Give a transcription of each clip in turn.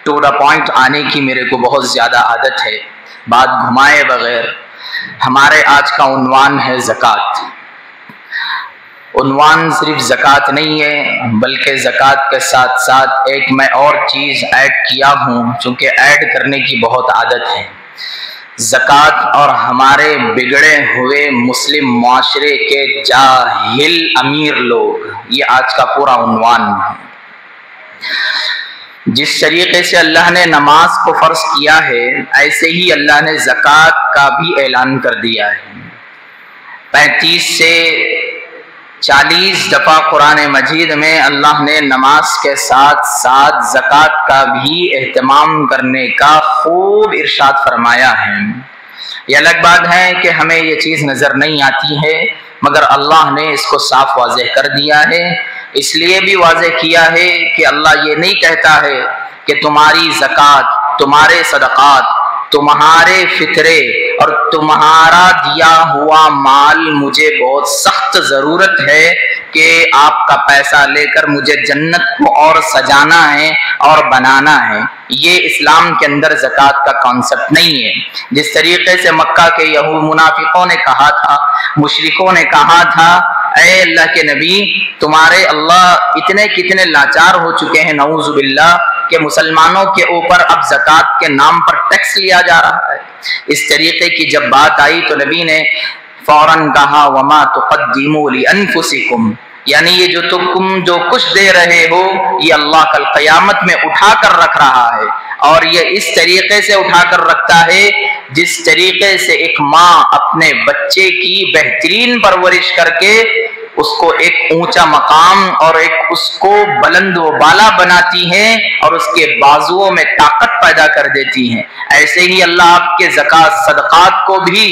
To the point آنے کی میرے کو بہت زیادہ عادت ہے، بات گھمائے بغیر۔ ہمارے آج کا عنوان ہے زکوٰۃ۔ عنوان صرف زکوٰۃ نہیں ہے، بلکہ زکوٰۃ کے ساتھ ساتھ ایک میں اور چیز ایڈ کیا ہوں، چونکہ ایڈ کرنے کی بہت عادت ہے۔ زکوٰۃ اور ہمارے بگڑے ہوئے مسلم معاشرے کے جاہل امیر لوگ، یہ آج کا پورا عنوان ہے۔ جس طریقے سے اللہ نے نماز کو فرض کیا ہے، ایسے ہی اللہ نے زکوٰۃ کا بھی اعلان کر دیا ہے۔ 35 سے 40 دفعہ قرآن مجید میں اللہ نے نماز کے ساتھ ساتھ زکوٰۃ کا بھی اہتمام کرنے کا خوب ارشاد فرمایا ہے۔ یہ الگ بات ہے کہ ہمیں یہ چیز نظر نہیں آتی ہے، مگر اللہ نے اس کو صاف واضح کر دیا ہے۔ اس لیے بھی واضح کیا ہے کہ اللہ یہ نہیں کہتا ہے کہ تمہاری زکوٰۃ، تمہارے صدقات، تمہارے فطرے اور تمہارا دیا ہوا مال مجھے بہت سخت ضرورت ہے کہ آپ کا پیسہ لے کر مجھے جنت کو اور سجانا ہے اور بنانا ہے۔ یہ اسلام کے اندر زکوٰۃ کا کانسیپٹ نہیں ہے۔ جس طریقے سے مکہ کے یہود منافقوں نے کہا تھا، مشرکوں نے کہا تھا، اے اللہ کے نبی، تمہارے اللہ اتنے کتنے لاچار ہو چکے ہیں نعوذ باللہ کہ مسلمانوں کے اوپر اب زکوٰۃ کے نام پر ٹیکس لیا جا رہا ہے۔ اس طریقے کی جب بات آئی تو نبی نے فوراً کہا وما تقدموا لانفسکم، یعنی یہ جو تم جو کچھ دے رہے ہو یہ اللہ کل قیامت میں اٹھا کر رکھ رہا ہے، اور یہ اس طریقے سے اٹھا کر رکھتا ہے جس طریقے سے ایک ماں اپنے بچے کی بہترین پرورش کر کے اس کو ایک اونچا مقام اور ایک اس کو بلند و بالا بناتی ہے اور اس کے بازوؤں میں طاقت پیدا کر دیتی ہے، ایسے ہی اللہ آپ کے زکوٰۃ صدقات کو بھی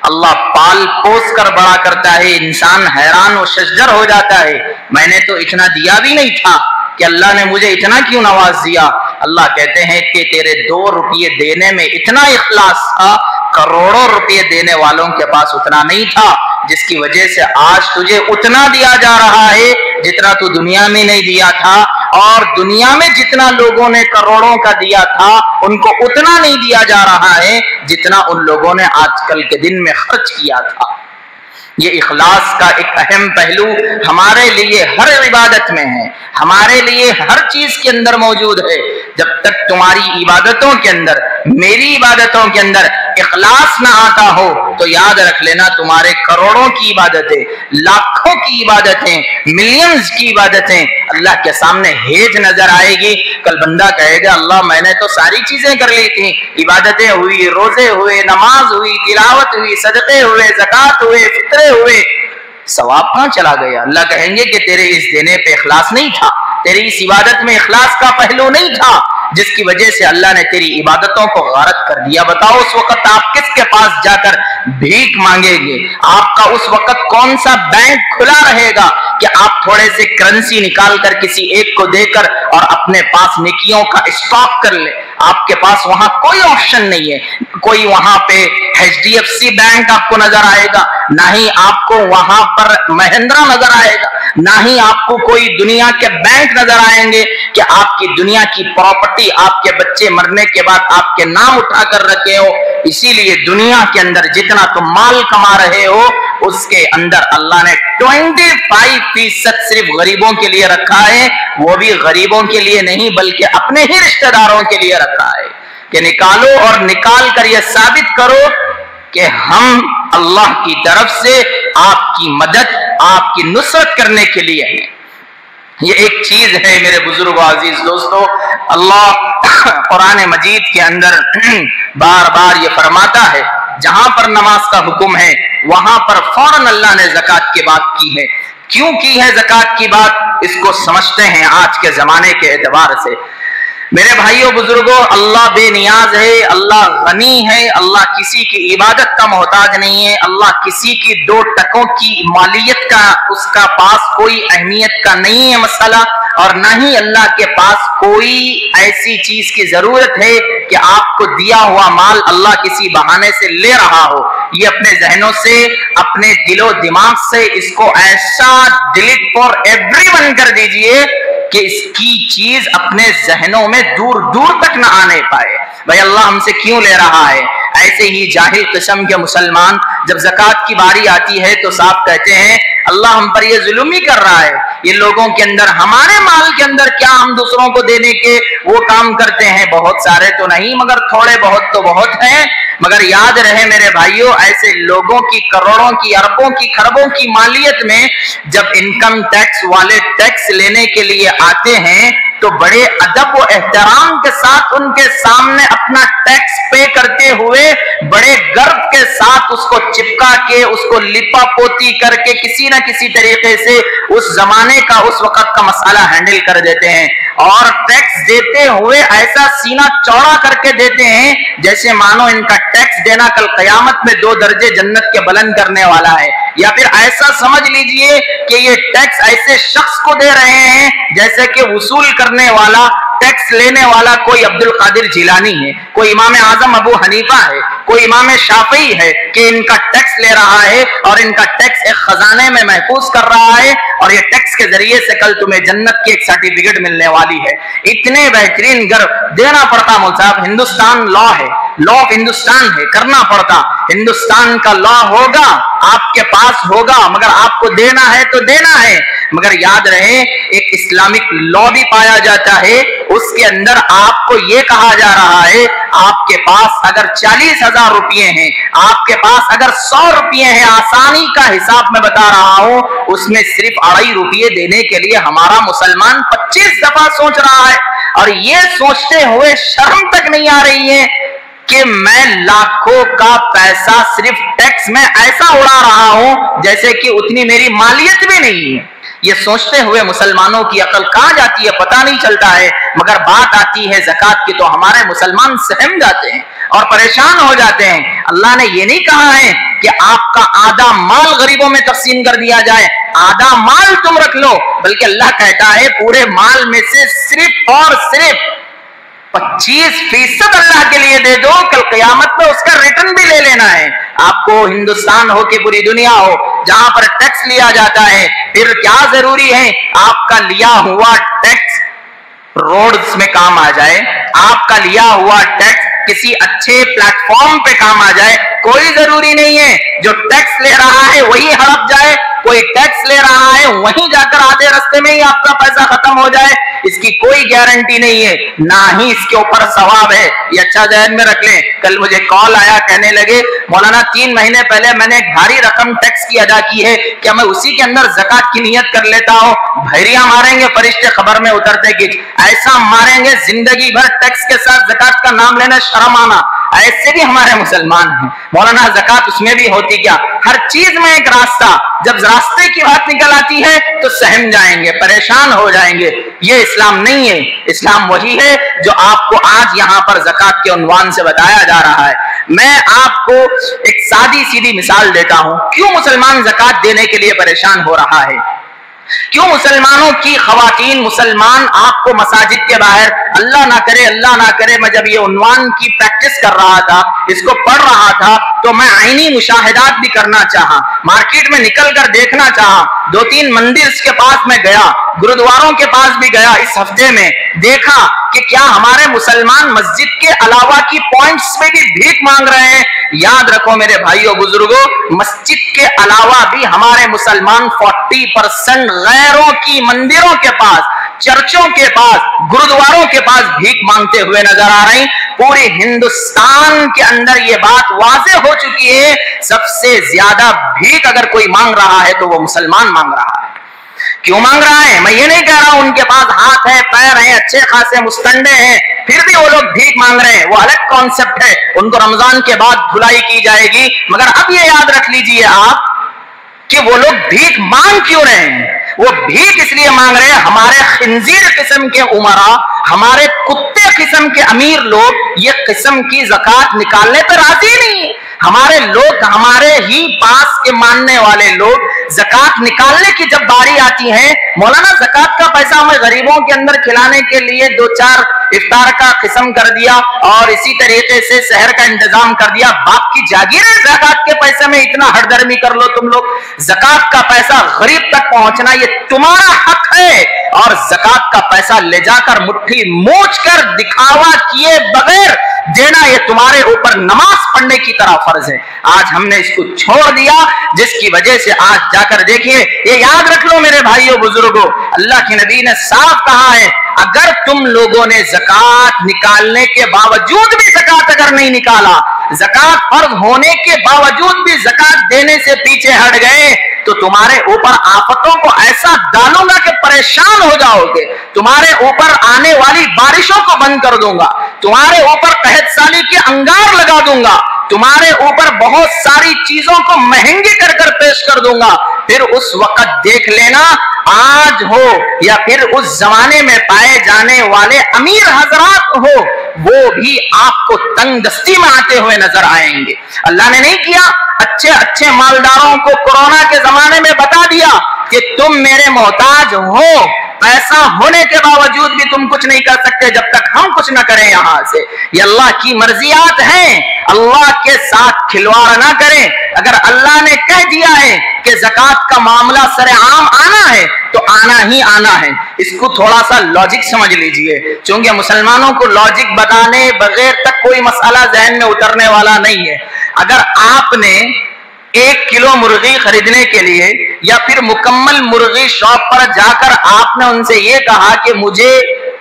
اللہ پال پوس کر بڑا کرتا ہے۔ انسان حیران و ششدر ہو جاتا ہے، میں نے تو اتنا دیا بھی نہیں تھا کہ اللہ نے مجھے اتنا کیوں نواز دیا۔ اللہ کہتے ہیں کہ تیرے 2 روپیے دینے میں اتنا اخلاص تھا، کروڑوں روپیے دینے والوں کے پاس اتنا نہیں تھا، جس کی وجہ سے آج تجھے اتنا دیا جا رہا ہے جتنا تو دنیا میں نہیں دیا تھا، اور دنیا میں جتنا لوگوں نے کروڑوں کا دیا تھا ان کو اتنا نہیں دیا جا رہا ہے جتنا ان لوگوں نے آج کل کے دن میں خرچ کیا تھا۔ یہ اخلاص کا ایک اہم پہلو ہمارے لیے ہر عبادت میں ہے، ہمارے لیے ہر چیز کے اندر موجود ہے۔ جب تک تمہاری عبادتوں کے اندر، میری عبادتوں کے اندر اخلاص نہ آتا ہو تو یاد رکھ لینا تمہارے کروڑوں کی عبادتیں، لاکھوں کی عبادتیں، ملینز کی عبادتیں اللہ کے سامنے ہیج نظر آئے گی۔ کل بندہ کہے گا اللہ میں نے تو ساری چیزیں کر لی تھیں، عبادتیں ہوئی، روزے ہوئے، نماز ہوئی، تلاوت ہوئی، صدقے ہوئے، زکوٰۃ ہوئے، فطرے ہوئے، ثواب کہاں چلا گیا؟ اللہ کہیں گے کہ تیرے اس دینے پہ اخلاص نہیں تھا، تیری اس عبادت میں اخلاص کا پہلو نہیں تھا، جس کی وجہ سے اللہ نے تیری عبادتوں کو غارت کر دیا۔ بتاؤ اس وقت آپ کس کے پاس جا کر بھیک مانگیں گے؟ آپ کا اس وقت کون سا بینک کھلا رہے گا کہ آپ تھوڑے سے کرنسی نکال کر کسی ایک کو دے کر اور اپنے پاس نیکیوں کا اسٹاک کر لے؟ آپ کے پاس وہاں کوئی آپشن نہیں ہے۔ کوئی وہاں پہ HDFC بینک آپ کو نظر آئے گا، نہ ہی آپ کو وہاں پر مہندرا نظر آئے گا، نہ ہی آپ کو کوئی دنیا کے بینک نظر آئیں گے کہ آپ کی دنیا کی پراپرٹی آپ کے بچے مرنے کے بعد آپ کے نام اٹھا کر رکھے ہو۔ اسی لیے دنیا کے اندر جتنا تم مال کما رہے ہو اس کے اندر اللہ نے 25% صرف غریبوں کے لیے رکھا ہے، وہ بھی غریبوں کے لیے نہیں بلکہ اپنے ہی رشتہ داروں کے لیے رکھا ہے کہ نکالو، اور نکال کر یہ ثابت کرو کہ ہم اللہ کی طرف سے آپ کی مدد، آپ کی نصرت کرنے کے لیے ہیں۔ یہ ایک چیز ہے میرے بزرگ و عزیز دوستو، اللہ قرآن مجید کے اندر بار بار یہ فرماتا ہے، جہاں پر نماز کا حکم ہے وہاں پر فوراً اللہ نے زکوٰۃ کی بات کی ہے۔ کیوں کی ہے زکوٰۃ کی بات؟ اس کو سمجھتے ہیں آج کے زمانے کے اعتبار سے۔ میرے بھائیوں بزرگوں، اللہ بے نیاز ہے، اللہ غنی ہے، اللہ کسی کی عبادت کا محتاج نہیں ہے، اللہ کسی کی 2 ٹکوں کی مالیت کا اس کا پاس کوئی اہمیت کا نہیں ہے مسئلہ، اور نہ ہی اللہ کے پاس کوئی ایسی چیز کی ضرورت ہے کہ آپ کو دیا ہوا مال اللہ کسی بہانے سے لے رہا ہو۔ یہ اپنے ذہنوں سے، اپنے دل و دماغ سے اس کو ایسا ڈیلیٹ فار ایوری ون کر دیجئے کہ اس کی چیز اپنے ذہنوں میں دور دور تک نہ آنے پائے، بھائی اللہ ہم سے کیوں لے رہا ہے۔ ایسے ہی جاہل قسم کے مسلمان جب زکوٰۃ کی باری آتی ہے تو صاحب کہتے ہیں اللہ ہم پر یہ ظلم ہی کر رہا ہے، یہ لوگوں کے اندر ہمارے مال کے اندر کیا ہم دوسروں کو دینے کے وہ کام کرتے ہیں، بہت سارے تو نہیں مگر تھوڑے بہت تو بہت ہیں۔ مگر یاد رہے میرے بھائیوں، ایسے لوگوں کی کروڑوں کی اربوں کی خربوں کی مالیت میں جب انکم ٹیکس والے ٹیکس لینے کے لیے آتے ہیں تو بڑے ادب و احترام کے ساتھ ان کے سامنے اپنا ٹیکس پے کرتے ہوئے بڑے گرو کے ساتھ اس کو چپکا کے اس کو لپا پوتی کر کے کسی نہ کسی طریقے سے اس زمانے کا اس وقت کا مسئلہ ہینڈل کر دیتے ہیں، اور ٹیکس دیتے ہوئے ایسا سینہ چوڑا کر کے دیتے ہیں جیسے مانو ان کا ٹیکس دینا کل قیامت میں 2 درجے جنت کے بلند کرنے والا ہے، یا پھر ایسا سمجھ لیجئے کہ یہ ٹیکس ایسے شخص کو دے رہے ہیں جیسے کہ وصول کرنے والا ٹیکس لینے والا کوئی عبد القادر جیلانی ہے، کوئی امام اعظم ابو حنیفہ ہے، کوئی امام شافعی ہے کہ ان کا ٹیکس لے رہا ہے اور ان کا ٹیکس ایک خزانے میں محفوظ کر رہا ہے اور یہ ٹیکس کے ذریعے سے کل تمہیں جنت کی ایک سرٹیفکیٹ ملنے والی ہے۔ اتنے بہترین گر دینا پڑتا مول صاحب، ہندوستان لا ہے، لا آف ہندوستان ہے، کرنا پڑتا، ہندوستان کا لا ہوگا آپ کے پاس ہوگا، مگر آپ کو دینا ہے تو دینا ہے۔ مگر یاد رہے ایک اسلامک لا بھی پایا جاتا ہے، اس کے اندر آپ کو یہ کہا جا رہا ہے آپ کے پاس اگر 40,000 روپیے ہیں، آپ کے پاس اگر 100 روپیے ہیں، آسانی کا حساب میں بتا رہا ہوں، اس میں صرف 2.5 روپیے دینے کے لیے ہمارا مسلمان 25 دفعہ سوچ رہا ہے، اور یہ سوچتے ہوئے شرم تک نہیں آ رہی ہے کہ میں لاکھوں کا پیسہ صرف ٹیکس میں ایسا اڑا رہا ہوں جیسے کہ اتنی میری مالیت بھی نہیں ہے۔ یہ سوچتے ہوئے مسلمانوں کی عقل کہاں جاتی ہے پتہ نہیں چلتا ہے، مگر بات آتی ہے زکوٰۃ کی تو ہمارے مسلمان سہم جاتے ہیں اور پریشان ہو جاتے ہیں۔ اللہ نے یہ نہیں کہا ہے کہ آپ کا آدھا مال غریبوں میں تقسیم کر دیا جائے، آدھا مال تم رکھ لو، بلکہ اللہ کہتا ہے پورے مال میں سے صرف اور صرف 25% اللہ کے لیے دے دو، کل قیامت میں اس کا ریٹرن بھی لے لینا ہے۔ آپ کو ہندوستان ہو کہ پوری دنیا ہو جہاں پر ٹیکس لیا جاتا ہے، پھر کیا ضروری ہے آپ کا لیا ہوا ٹیکس روڈز میں کام آ جائے، آپ کا لیا ہوا ٹیکس کسی اچھے پلیٹ فارم پہ کام آ جائے؟ کوئی ضروری نہیں ہے، جو ٹیکس لے رہا ہے وہی ہڑپ جائے، کوئی ٹیکس لے رہا ہے وہیں جا کر آدھے رستے میں ہی آپ کا پیسہ ختم ہو جائے، اس کی کوئی گارنٹی نہیں ہے، نہ ہی اس کے اوپر ثواب ہے۔ یہ اچھا ذہن میں رکھ لیں۔ کل مجھے کال آیا، کہنے لگے مولانا 3 مہینے پہلے میں نے ایک بھاری رقم ٹیکس کی ادا کی ہے، کیا میں اسی کے اندر زکوٰۃ کی نیت کر لیتا ہوں؟ بھیریاں ماریں گے فرشتے خبر میں اترتے گج، ایسا ماریں گے زندگی بھر ٹیکس کے ساتھ زکوٰۃ کا نام لینا شرم آنا۔ ایسے بھی ہمارے مسلمان ہیں، مولانا زکوٰۃ اس میں بھی ہوتی کیا؟ ہر چیز میں ایک راستہ، جب راستے کی بات نکل آتی ہے تو سہم جائیں گے، پریشان ہو جائیں گے۔ یہ اسلام نہیں ہے، اسلام وہی ہے جو آپ کو آج یہاں پر زکوٰۃ کے عنوان سے بتایا جا رہا ہے۔ میں آپ کو ایک سادی سیدھی مثال دیتا ہوں، کیوں مسلمان زکوٰۃ دینے کے لیے پریشان ہو رہا ہے، کیوں مسلمانوں کی خواتین مسلمان آپ کو مساجد کے باہر اللہ نہ کرے میں جب یہ عنوان کی پریکٹس کر رہا تھا، اس کو پڑھ رہا تھا تو میں عینی مشاہدات بھی کرنا چاہا، مارکیٹ میں نکل کر دیکھنا چاہا، 2-3 مندر کے پاس میں گیا، گرودواروں کے پاس بھی گیا، اس ہفتے میں دیکھا کہ کیا ہمارے مسلمان مسجد کے علاوہ کی پوائنٹس میں بھی بھیک مانگ رہے ہیں۔ یاد رکھو میرے بھائیوں بزرگوں، مسجد کے علاوہ بھی ہمارے مسلمان 40% غیروں کی مندروں کے پاس، چرچوں کے پاس، گرودواروں کے پاس بھیک مانگتے ہوئے نظر آ رہے ہیں۔ پورے ہندوستان کے اندر یہ بات واضح ہو چکی ہے، سب سے زیادہ بھیک اگر کوئی مانگ رہا ہے تو وہ مسلمان مانگ رہا ہے۔ کیوں مانگ رہا ہے؟ میں یہ نہیں کہہ رہا ہوں ان کے پاس ہاتھ ہے، پیر ہیں، اچھے خاصے مستنڈے ہیں، پھر بھی وہ لوگ بھیک مانگ رہے ہیں، وہ الگ کانسیپٹ ہے، ان کو رمضان کے بعد دھلائی کی جائے گی۔ مگر اب یہ یاد رکھ لیجئے آپ کہ وہ لوگ بھیک مانگ کیوں رہے ہیں؟ وہ بھیک اس لیے مانگ رہے ہیں، ہمارے خنزیر قسم کے امراء، ہمارے کتے قسم کے امیر لوگ یہ قسم کی زکوٰۃ نکالنے پر راضی نہیں۔ हमारे लोग, हमारे ही पास के मानने वाले लोग ज़कात निकालने की जब बारी आती है, मौलाना ज़कात का पैसा हमें गरीबों के अंदर खिलाने के लिए 2-4 इफ्तार का किस्म कर दिया और इसी तरीके से शहर का इंतजाम कर दिया। बाप की जागीर है, ज़कात के पैसे में इतना हरदर्मी कर लो तुम लोग। ज़कात का पैसा गरीब तक पहुंचना ये तुम्हारा हक है, और ज़कात का पैसा ले जाकर मुट्ठी मोच कर दिखावा किए बगैर देना ये तुम्हारे ऊपर नमाज पढ़ने की तरह फर्ज है। आज हमने इसको छोड़ दिया, जिसकी वजह से आज जाकर देखिए, ये याद रख लो मेरे भाइयों बुजुर्गों, अल्लाह के नबी ने साफ कहा है, अगर तुम लोगों ने ज़कात निकालने के बावजूद भी ज़कात अगर नहीं निकाला, ज़कात फर्ज होने के बावजूद भी ज़कात देने से पीछे हट गए, तो तुम्हारे ऊपर आफतों को ऐसा डालूंगा कि परेशान हो जाओगे। तुम्हारे ऊपर आने वाली बारिशों को बंद कर दूंगा, तुम्हारे ऊपर कहत साली के अंगार लगा दूंगा, तुम्हारे ऊपर बहुत सारी चीजों को महंगी कर कर पेश कर दूंगा। फिर उस वक्त देख लेना, आज हो या फिर उस जमाने में पाए जाने वाले अमीर हजरात हो, वो भी आपको तंगदस्ती में आते हुए नजर आएंगे। अल्लाह ने नहीं किया, अच्छे अच्छे मालदारों को कोरोना के जमाने में बता दिया कि तुम मेरे मोहताज हो, पैसा होने के बावजूद भी तुम कुछ नहीं कर सकते जब तक हम कुछ न करें। यहां से ये अल्लाह की मर्जियात हैं, अल्लाह के साथ खिलवाड़ ना करें। अगर अल्लाह ने कह दिया है कि ज़कात का मामला सरेआम आना है तो आना ही आना है। इसको थोड़ा सा लॉजिक समझ लीजिए, क्योंकि मुसलमानों को लॉजिक बताने बगैर तक कोई मसला जहन में उतरने वाला नहीं है। अगर आपने 1 किलो मुर्गी खरीदने के लिए या फिर मुकम्मल मुर्गी शॉप पर जाकर आपने उनसे ये कहा कि मुझे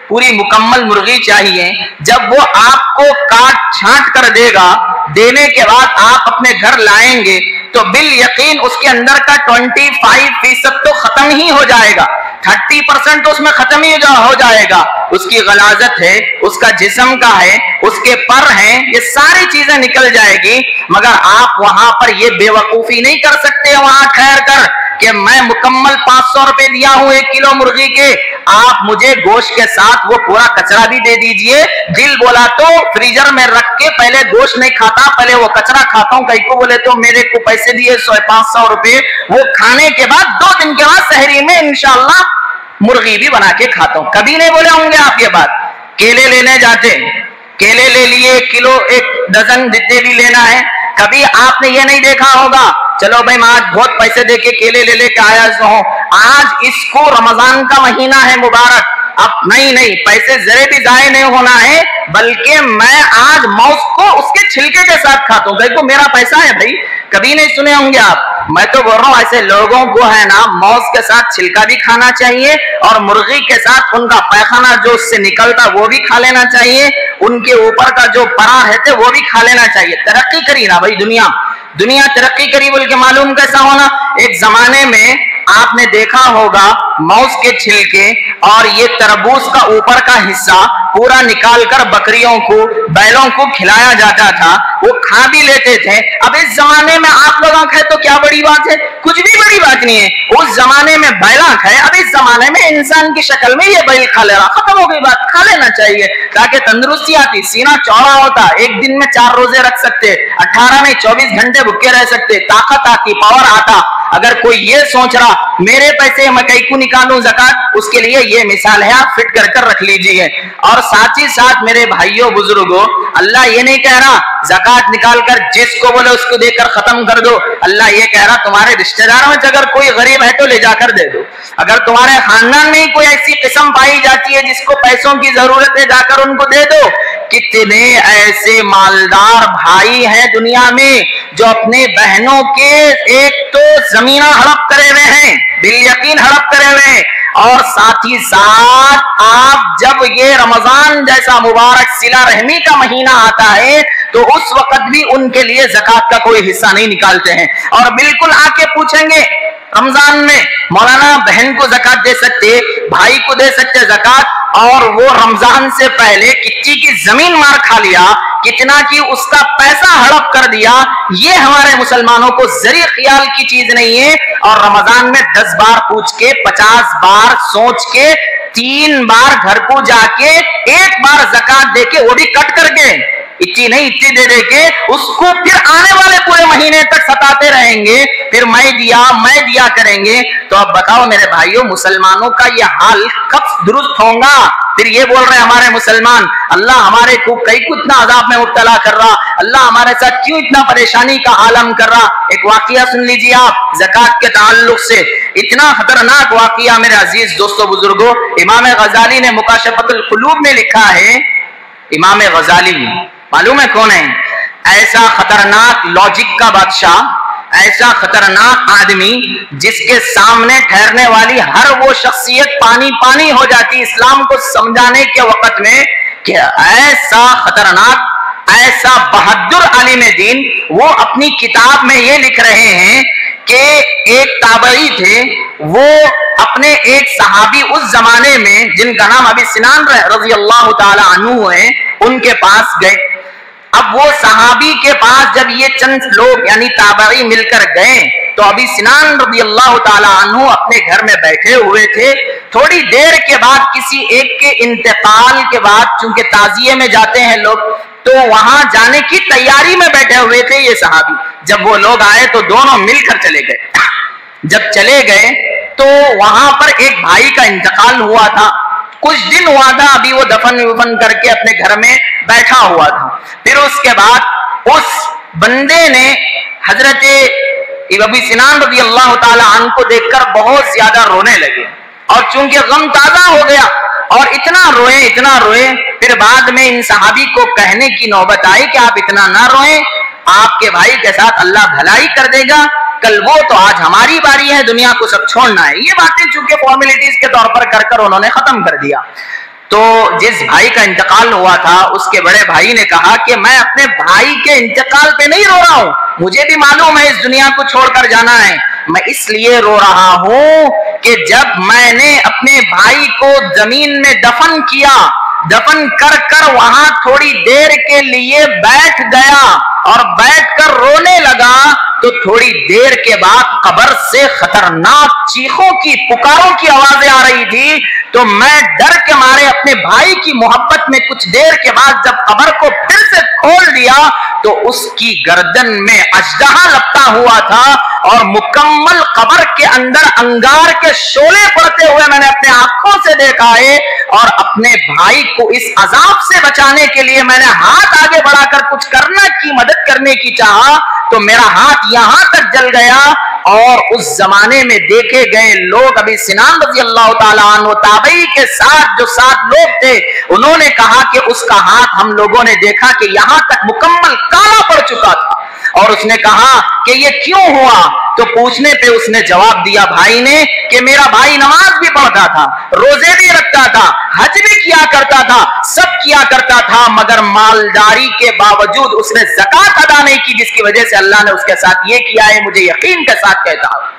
पूरी मुकम्मल मुर्गी चाहिए, जब वो आपको काट छांट कर देगा, देने के बाद आप अपने घर लाएंगे तो बिल यकीन उसके अंदर का 25% तो खत्म ही हो जाएगा, 30% तो उसमें खत्म ही हो जाएगा। उसकी गलाजत है, उसका जिस्म का है, उसके पर हैं, ये सारी चीजें निकल जाएगी। मगर आप वहां पर ये बेवकूफी नहीं कर सकते वहां ठहर कर कि मैं मुकम्मल 500 रुपए दिया हूं 1 किलो मुर्गी के, आप मुझे गोश्त के साथ वो पूरा कचरा भी दे दीजिए। दिल बोला तो फ्रीजर में रख के पहले गोश्त नहीं खाता, पहले वो कचरा खाता हूं, कहीं को बोले तो मेरे को पैसे दिए 500 रुपए, वो खाने के बाद 2 दिन के बाद सहरी में इंशाल्लाह मुर्गी भी बना के खाता हूं। कभी नहीं बोले होंगे आप ये बात। केले लेने जाते, केले ले लिए 1 किलो, 1 डजन जितने भी लेना है, कभी आपने ये नहीं देखा होगा चलो भाई मैं आज बहुत पैसे देके केले ले लेके आया हूं, आज इसको रमजान का महीना है मुबारक, अब नहीं पैसे जरे भी जाए नहीं होना है, बल्कि मैं आज मौस को उसके छिलके के साथ खाता हूं, देखो मेरा पैसा है भाई। कभी नहीं सुने होंगे आप। मैं तो बोल रहा हूं ऐसे लोगों को है ना मौस के साथ छिलका भी खाना चाहिए और मुर्गी के साथ उनका पैखाना जो उससे निकलता वो भी खा लेना चाहिए, उनके ऊपर का जो परा रहते वो भी खा लेना चाहिए। तरक्की करी ना भाई, दुनिया तरक्की करी बोल के मालूम कैसा होना। एक जमाने में आपने देखा होगा मौस के छिलके और ये तरबूज का ऊपर का हिस्सा पूरा निकालकर बकरियों को, बैलों को खिलाया जाता था, वो खा भी लेते थे। अब इस जमाने में आप लोग खाए तो क्या बड़ी बात है, कुछ भी बड़ी बात नहीं है। उस जमाने में बैला खाए, अब इस जमाने में इंसान की शक्ल में ये बैल खा ले रहा, खत्म हो गई बात। खा लेना चाहिए ताकि तंदुरुस्ती आती, सीना चौड़ा होता, एक दिन में 4 रोजे रख सकते, 18 नहीं 24 घंटे भूखे रह सकते, ताकत आती, पावर आता। अगर कोई ये सोच रहा मेरे पैसे मैं कहीं को निकालूं ज़कात, उसके लिए ये मिसाल है, आप फिट कर कर रख लीजिए। और साथ ही साथ मेरे भाइयों बुजुर्गों, अल्लाह ये नहीं कह रहा ज़कात निकाल कर जिसको बोले उसको देकर खत्म कर दो। अल्लाह ये कह रहा तुम्हारे रिश्तेदारों में अगर कोई गरीब है तो ले जाकर दे दो। अगर तुम्हारे खानदान में कोई ऐसी किस्म पाई जाती है जिसको पैसों की जरूरत है, जाकर उनको दे दो। कितने ऐसे मालदार भाई हैं दुनिया में जो अपने बहनों के एक तो जमीना हड़प करे हुए हैं, बिल यकीन हड़प करे हुए हैं, और साथ ही साथ आप जब ये रमजान जैसा मुबारक सिला रहमी का महीना आता है तो उस वक्त भी उनके लिए ज़कात का कोई हिस्सा नहीं निकालते हैं। और बिल्कुल आके पूछेंगे रमजान में मौलाना बहन को ज़कात दे सकते, भाई को दे सकते ज़कात, और वो रमजान से पहले कितनी की जमीन मार खा लिया, कितना की उसका पैसा हड़प कर दिया, ये हमारे मुसलमानों को जरी ख्याल की चीज नहीं है। और रमजान में 10 बार पूछ के, 50 बार सोच के, 3 बार घर को जाके, 1 बार ज़कात देके, वो भी कट करके, اتنی نہیں اتنی دے دے کے اس کو پھر آنے والے پورے مہینے تک ستاتے رہیں گے، پھر میں دیا کریں گے. تو اب بتاؤ میرے بھائیوں، مسلمانوں کا یہ حال کب درست ہوگا؟ پھر یہ بول رہے ہیں ہمارے مسلمان اللہ ہمارے کو اتنا عذاب میں مبتلا کر رہا، اللہ ہمارے ساتھ کیوں اتنا پریشانی کا عالم کر رہا. ایک واقعہ سن لیجیے آپ زکات کے تعلق سے، اتنا خطرناک واقعہ میرے عزیز دوستو بزرگوں. امام غزالی نے مکاشفۃ القلوب میں لکھا ہے، امام غزالی معلوم ہے کون ہے؟ ایسا خطرناک لاجک کا بادشاہ، ایسا خطرناک آدمی جس کے سامنے ٹھہرنے والی ہر وہ شخصیت پانی پانی ہو جاتی اسلام کو سمجھانے کے وقت میں، کہ ایسا خطرناک، ایسا بہادر عالم دین، وہ اپنی کتاب میں یہ لکھ رہے ہیں کہ ایک تابعی تھے، وہ اپنے ایک صحابی اس زمانے میں جن کا نام ابی سنان رضی اللہ تعالی عنہ ہے، ان کے پاس گئے. اب وہ صحابی کے پاس جب یہ چند لوگ یعنی تابعی مل کر گئے تو ابی سنان رضی اللہ تعالی عنہ اپنے گھر میں بیٹھے ہوئے تھے. تھوڑی دیر کے بعد کسی ایک کے انتقال کے بعد، چونکہ تعزیے میں جاتے ہیں لوگ، تو وہاں جانے کی تیاری میں بیٹھے ہوئے تھے یہ صحابی. جب وہ لوگ آئے تو دونوں مل کر چلے گئے. جب چلے گئے تو وہاں پر ایک بھائی کا انتقال ہوا تھا، کچھ دن ہوا تھا، ابھی وہ دفن کر کے اپنے گھر میں بیٹھا ہوا تھا. پھر اس کے بعد اس بندے نے حضرت ابی سنان رضی اللہ تعالی عنہ کو دیکھ کر بہت زیادہ رونے لگے، اور چونکہ غم تازہ ہو گیا اور اتنا روئے. پھر بعد میں ان صحابی کو کہنے کی نوبت آئی کہ آپ اتنا نہ روئیں، آپ کے بھائی کے ساتھ اللہ بھلائی کر دے گا، کل وہ تو آج ہماری باری ہے، دنیا کو سب چھوڑنا ہے. یہ باتیں چونکہ فارمیلٹیز کے طور پر کر انہوں نے ختم کر دیا. تو جس بھائی کا انتقال ہوا تھا اس کے بڑے بھائی نے کہا کہ میں اپنے بھائی کے انتقال پہ نہیں رو رہا ہوں، مجھے بھی معلوم ہے اس دنیا کو چھوڑ کر جانا ہے، میں اس لیے رو رہا ہوں کہ جب میں نے اپنے بھائی کو زمین میں دفن کیا، دفن کر وہاں تھوڑی دیر کے لیے بیٹھ گیا اور بیٹھ کر رونے لگا، تو تھوڑی دیر کے بعد قبر سے خطرناک چیخوں کی، پکاروں کی آوازیں آ رہی تھی. تو میں ڈر کے مارے اپنے بھائی کی محبت میں کچھ دیر کے بعد جب قبر کو پھر سے کھول دیا تو اس کی گردن میں اژدہا لپٹا ہوا تھا، اور مکمل قبر کے اندر انگار کے شعلے پڑتے ہوئے میں نے اپنے آنکھوں سے دیکھا ہے. اور اپنے بھائی کو اس عذاب سے بچانے کے لیے میں نے ہاتھ آگے بڑھا کر کچھ کرنے کی، مدد کرنے کی چاہا تو میرا ہاتھ یہاں تک جل گیا. اور اس زمانے میں دیکھے گئے لوگ ابی سنان رضی اللہ تعالی عنہ تابعی کے ساتھ جو 7 لوگ تھے، انہوں نے کہا کہ اس کا ہاتھ ہم لوگوں نے دیکھا کہ یہاں تک مکمل کالا پڑ چکا تھا. اور اس نے کہا کہ یہ کیوں ہوا؟ تو پوچھنے پہ اس نے جواب دیا بھائی نے کہ میرا بھائی نماز بھی پڑھتا تھا، روزے بھی رکھتا تھا، حج بھی کیا کرتا تھا، سب کیا کرتا تھا، مگر مالداری کے باوجود اس نے زکات ادا نہیں کی، جس کی وجہ سے اللہ نے اس کے ساتھ یہ کیا ہے. مجھے یقین کے ساتھ کہتا ہوں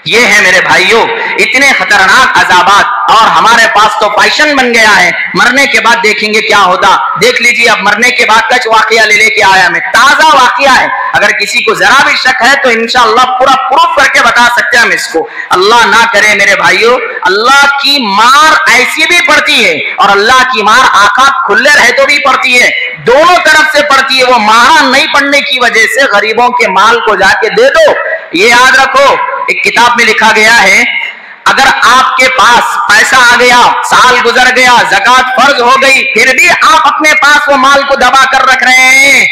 یہ ہے میرے بھائیوں اتنے خطرناک عذابات. اور ہمارے پاس تو فیشن بن گیا ہے، مرنے کے بعد دیکھیں گے کیا ہوتا. دیکھ لیجیے اب مرنے کے بعد کچھ واقعہ لے کے آیا میں، تازہ واقعہ ہے، اگر کسی کو ذرا بھی شک ہے تو انشاءاللہ پورا پروف کر کے بتا سکتے ہیں ہم اس کو. اللہ نہ کرے میرے بھائیوں، اللہ کی مار ایسی بھی پڑتی ہے اور اللہ کی مار آنکھاں کھلے رہے تو بھی پڑتی ہے، دونوں طرف سے پڑتی ہے. وہ مارا نہیں پڑنے کی وجہ سے غریبوں کے مال کو جا کے دے دو. یہ یاد رکھو، ایک کتاب میں لکھا گیا ہے اگر آپ کے پاس پیسہ آ گیا، سال گزر گیا، زکات فرض ہو گئی، پھر بھی آپ اپنے پاس وہ مال کو دبا کر رکھ رہے ہیں،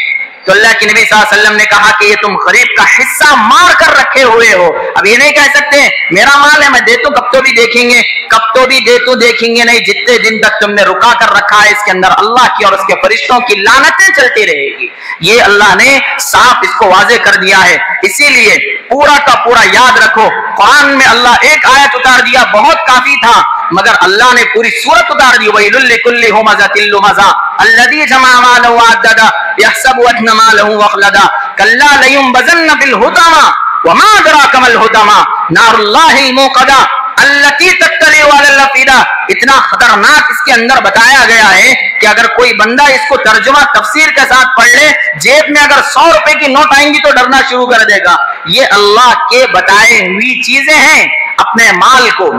تو اللہ کے نبی صلی اللہ علیہ وسلم نے کہا کہ یہ تم غریب کا حصہ مار کر رکھے ہوئے ہو. اب یہ نہیں کہہ سکتے میرا مال ہے میں دیتوں کب تو بھی دیکھیں گے، کب تو بھی دیتوں دیکھیں گے نہیں، جتنے دن تک تم نے رکا کر رکھا ہے اس کے اندر اللہ کی اور اس کے فرشتوں کی لعنتیں چلتی رہے گی. یہ اللہ نے صاف اس کو واضح کر دیا ہے. اسی لیے پورا کا پورا یاد رکھو، قرآن میں اللہ ایک آیت اتار دیا بہت کافی تھا، مگر اللہ نے پوری سورت اتار دی. وَيْلٌ لِّكُلِّ هُمَزَةٍ لُّمَزَةٍ الَّذِي جَمَعَ مَالًا وَعَدَّدَهُ يَحْسَبُ أَنَّ مَالَهُ أَخْلَدَهُ كَلَّا لَيُنبَذَنَّ فِي الْحُطَمَةِ وَمَا أَدْرَاكَ مَا الْحُطَمَةُ نَارُ اللَّهِ الْمُوقَدَةُ الَّتِي تَطَّلِعُ عَلَى الْأَفْئِدَةِ. اتنا خطرناک اس کے اندر بتایا گیا ہے کہ اگر کوئی بندہ اس کو ترجمہ تفسیر کے ساتھ پڑھ لے، جیب میں اگر 100 روپے کی نوٹ آئیں گی تو ڈرنا شروع کر دے گا. یہ اللہ کے بتائے ہوئی چیزیں ہیں. اپنے مال کو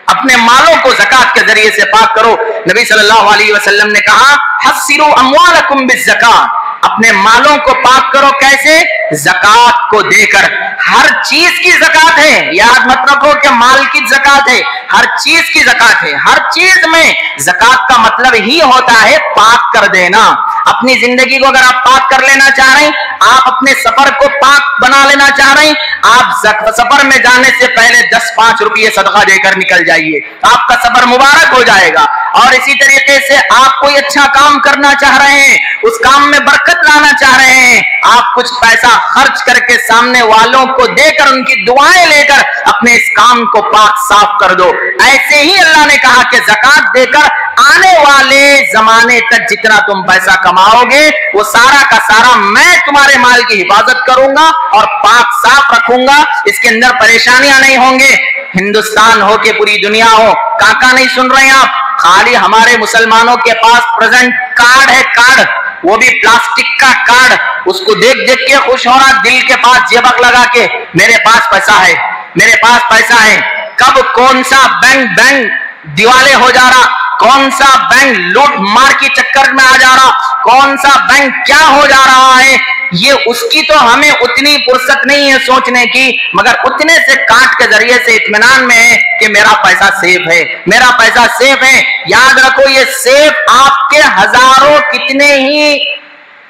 अपने मालों को ज़कात के जरिए से पाक करो। नबी सल्लल्लाहु अलैहि वसल्लम ने कहा हस्सिरू अम्वालकुम बिज़्ज़कात, अपने मालों को पाक करो कैसे? ज़कात को देकर। हर चीज की ज़कात है, याद मत रखो कि माल की ज़कात है, हर चीज की ज़कात है। हर चीज में ज़कात का मतलब ही होता है पाक कर देना। अपनी जिंदगी को अगर आप पाक कर लेना चाह रहे हैं, आप अपने सफर को पाक बना लेना चाह रहे हैं, आप सफर में जाने से पहले 10-5 रुपये सदका देकर निकल जाइए, आपका सफर मुबारक हो जाएगा। और इसी तरीके से आप कोई अच्छा काम करना चाह रहे हैं, उस काम में बरकत लाना चाह रहे हैं, आप कुछ पैसा खर्च करके सामने वालों को देकर उनकी दुआएं लेकर अपने इस काम को पाक साफ कर दो। ऐसे ही अल्लाह ने कहा कि ज़कात देकर आने वाले जमाने तक जितना तुम पैसा कमाओगे वो सारा का सारा मैं तुम्हारे माल की हिफाजत करूंगा और पाक साफ रखूंगा, इसके अंदर परेशानियां नहीं होंगे। हिंदुस्तान हो के पूरी दुनिया हो, काका नहीं सुन रहे हैं आप? खाली हमारे मुसलमानों के पास प्रेजेंट कार्ड है, कार्ड, वो भी प्लास्टिक का कार्ड, उसको देख देख के खुश हो रहा, दिल के पास जेबक लगा के मेरे पास पैसा है, मेरे पास पैसा है। कब कौन सा बैंक दिवाले हो जा रहा, कौन सा बैंक लूट मार के चक्कर में आ जा रहा, कौन सा बैंक क्या हो जा रहा है, ये उसकी तो हमें उतनी फुर्सत नहीं है सोचने की, मगर उतने से काट के जरिए से इत्मीनान में है कि मेरा पैसा सेफ है, मेरा पैसा सेफ है। याद रखो ये सेफ आपके हजारों कितने ही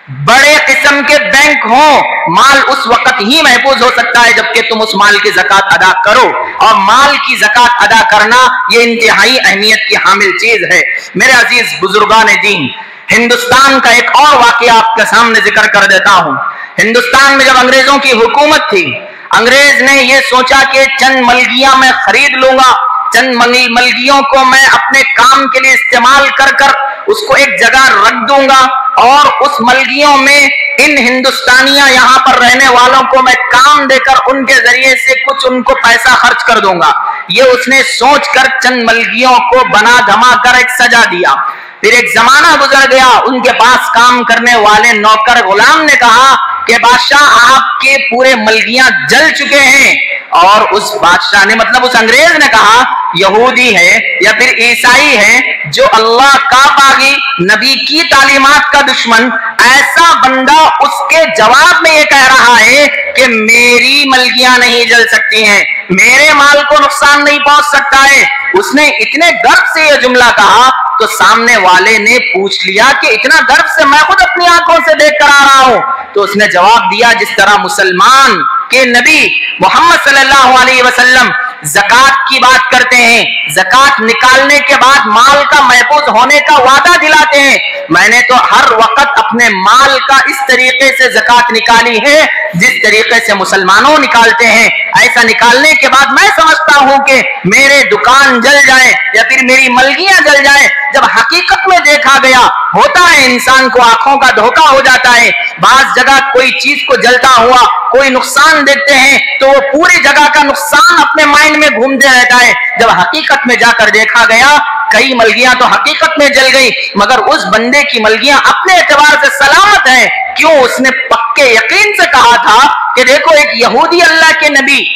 बड़े किस्म के बैंक हो, माल उस वक्त ही महफूज हो सकता है जबकि तुम उस माल की ज़कात अदा करो। और माल की ज़कात अदा करना ये इंतहाई अहमियत की हामिल चीज है। मेरे अजीज बुजुर्गान दीन, हिंदुस्तान का एक और वाकया आपके सामने जिक्र कर देता हूं। हिंदुस्तान में जब अंग्रेजों की हुकूमत थी, अंग्रेज ने यह सोचा कि चंद मलगियां मैं खरीद लूंगा, चंद मलगियों को मैं अपने काम के लिए इस्तेमाल कर कर उसको एक जगह रख दूंगा और उस मलगियों में इन हिंदुस्तानियां यहां पर रहने वालों को मैं काम देकर उनके जरिए से कुछ उनको पैसा खर्च कर दूंगा। ये उसने सोचकर चंद मलगियों को बना धमा कर एक सजा दिया। फिर एक जमाना गुजर गया, उनके पास काम करने वाले नौकर गुलाम ने कहा कि बादशाह आपके पूरे मलगियां जल चुके हैं। और उस बादशाह ने, मतलब उस अंग्रेज ने कहा यहूदी है या फिर ईसाई है जो अल्लाह का बागी, नबी की तालीमात का दुश्मन, ऐसा बंदा उसके जवाब में ये कह रहा है कि मेरी मलगियां नहीं जल सकती हैं, मेरे माल को नुकसान नहीं पहुंच सकता है। उसने इतने गर्व से यह जुमला कहा तो सामने वाले ने पूछ लिया कि इतना गर्व से मैं खुद अपनी आंखों से देख कर आ रहा हूं। तो उसने जवाब दिया जिस तरह मुसलमान के नबी मोहम्मद सल्लल्लाहु अलैहि वसल्लम ज़कात की बात करते हैं, ज़कात निकालने के बाद माल का महफूज होने का वादा दिलाते हैं, मैंने तो हर वक्त अपने माल का इस तरीके से ज़कात निकाली है जिस तरीके से मुसलमानों निकालते हैं। ऐसा निकालने के बाद मैं समझता हूं कि मेरे दुकान जल जाए या फिर मेरी मलगियां जल जाए। जब हकीकत में देखा गया, होता है इंसान को आंखों का धोखा हो जाता है, बाज जगह कोई चीज को जलता हुआ कोई नुकसान देखते हैं तो वो पूरी जगह का नुकसान अपने माइंड में घूमते रहता है। जब हकीकत में जाकर देखा गया, कई मलगियां तो हकीकत में जल गई, मगर उस बंदे की मलगियां अपने एतबार से सलामत है। क्यों? उसने पक्के यकीन से कहा था कि देखो एक यहूदी अल्लाह के नबी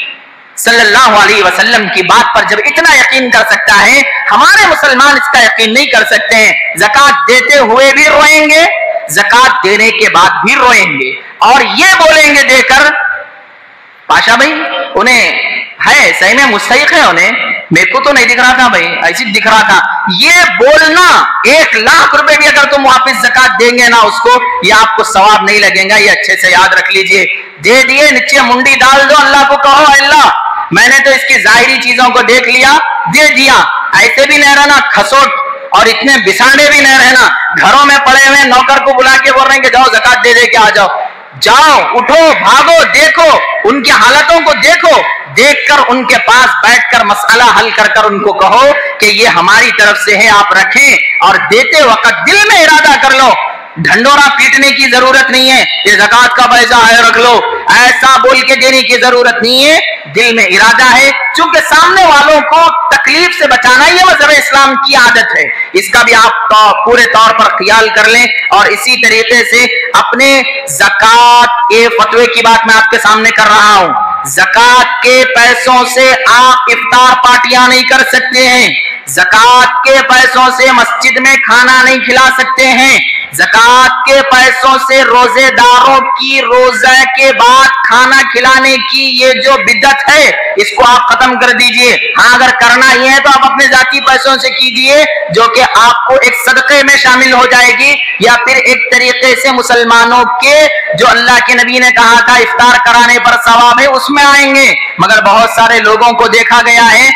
सल्लल्लाहु अलैहि वसल्लम की बात पर जब इतना यकीन कर सकता है, हमारे मुसलमान इसका यकीन नहीं कर सकते हैं। ज़कात देते हुए भी रोएंगे, ज़कात देने के बाद भी रोएंगे और ये बोलेंगे देकर, पाशा भाई उन्हें है सही में मुस्तहिक है, उन्हें मेरे को तो नहीं दिख रहा था भाई, ऐसी दिख रहा था। ये बोलना 1 लाख रुपए भी अगर तुम वापस ज़कात देंगे ना उसको, ये आपको सवाब नहीं लगेगा। ये अच्छे से याद रख लीजिए। दे दिए, नीचे मुंडी डाल दो, अल्लाह को कहो अल्लाह मैंने तो इसकी जाहिरी चीजों को देख लिया, दे दिया। ऐसे भी नहीं रहना खसोट और इतने बिसाने भी नहीं रहना। घरों में पड़े हुए नौकर को बुला के बोल रहे हैं कि जाओ ज़कात दे दे के आ जाओ, जाओ उठो भागो, देखो उनकी हालतों को, देखो देखकर उनके पास बैठकर मसला हल कर कर उनको कहो कि ये हमारी तरफ से है, आप रखें। और देते वक्त दिल में इरादा कर लो, ढंडोरा पीटने की जरूरत नहीं है, ये ज़कात का पैसा है रख लो, ऐसा बोल के देने की जरूरत नहीं है। दिल में इरादा है, चूंकि सामने वालों को तकलीफ से बचाना ये मज़हब इस्लाम की आदत है, इसका भी आप पूरे तौर पर ख्याल कर लें। और इसी तरीके से अपने ज़कात के फतवे की बात मैं आपके सामने कर रहा हूं। ज़कात के पैसों से आप इफ्तार पार्टियां नहीं कर सकते हैं, ज़कात के पैसों से मस्जिद में खाना नहीं खिला सकते हैं, ज़कात के पैसों से रोजेदारों की रोजा के बाद खाना खिलाने की ये जो बिदअत है इसको आप खत्म कर दीजिए। हाँ, अगर करना ही है तो आप अपने जाती पैसों से कीजिए, जो कि आपको एक सदक़े में शामिल हो जाएगी, या फिर एक तरीके से मुसलमानों के जो अल्लाह के नबी ने कहा था इफ्तार कराने पर सवाब है उसमें आएंगे। मगर बहुत सारे लोगों को देखा गया है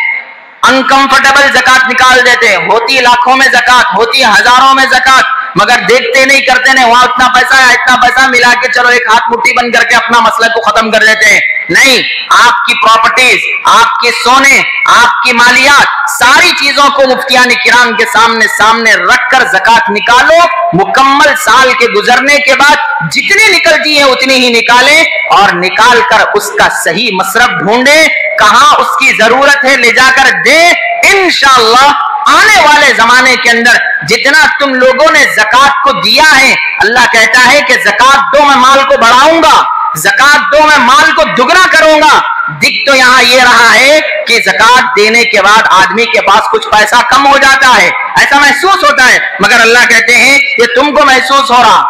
अनकंफर्टेबल ज़कात निकाल देते हैं, होती लाखों में ज़कात, होती हजारों में ज़कात, मगर देखते नहीं करते नहीं, वहां इतना पैसा है इतना पैसा मिला के चलो एक हाथ मुट्ठी बंद करके अपना मसला को खत्म कर देते हैं। नहीं, आपकी प्रॉपर्टीज, आपके सोने, आपकी मालियात, सारी चीजों को मुफ्तियान किराम के सामने सामने रखकर ज़कात निकालो। मुकम्मल साल के गुजरने के बाद जितनी निकलती है उतनी ही निकालें, और निकाल कर उसका सही मसरफ ढूंढे, कहां उसकी जरूरत है ले जाकर दे। इंशाअल्लाह आने वाले जमाने के अंदर जितना तुम लोगों ने ज़कात को दिया है, अल्लाह कहता है कि ज़कात दो मैं माल को बढ़ाऊंगा, ज़कात दो मैं माल को दुगना करूंगा। दिख तो यहां ये रहा है कि ज़कात देने के बाद आदमी के पास कुछ पैसा कम हो जाता है, ऐसा महसूस होता है, मगर अल्लाह कहते हैं ये तुमको महसूस हो रहा,